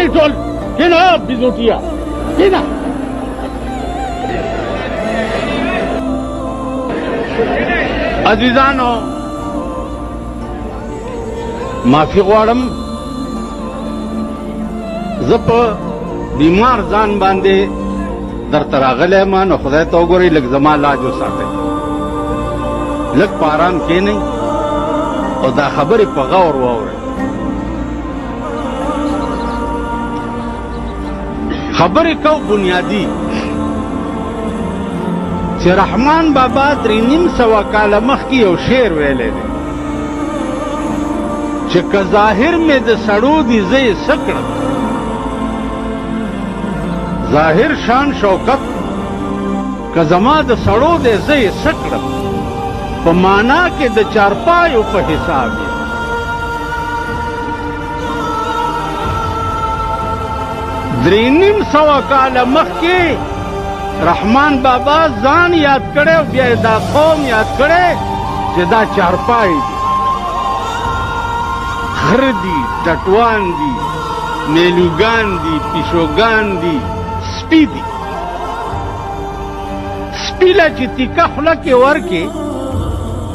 کینی ټول کینا بیزوټیا کینا عزیزانو معافی غواړم زه په بیمار ځان باندې درته راغلی یم نو خدای ته وګورئ لږ زما لاج وساتئ لږ په ارام کښېنئ او دا خبرې په غور واورئ خبرې کو بنیادي چې رحمان بابا 350 کاله مخکې یو شعر ویلی دی چې که ظاهر مې د سړو دي زه یې څه کړم ظاهر شان شوکت که زما د سړو دی زه یې څه کړم په معنا کې د چارپایو په حساب یې درې نیم سوه کاله مخکې رحمان بابا ځان یاد کړی او بیا یې دا قوم یاد کړی چې دا چارپای دي خره دي ټټوان دي میلوګان دي پیشوګان دي سپي دي سپي له چې تیکه خوله کې ورکې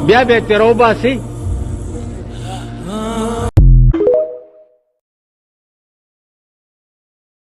بیا به یې ترې وباسې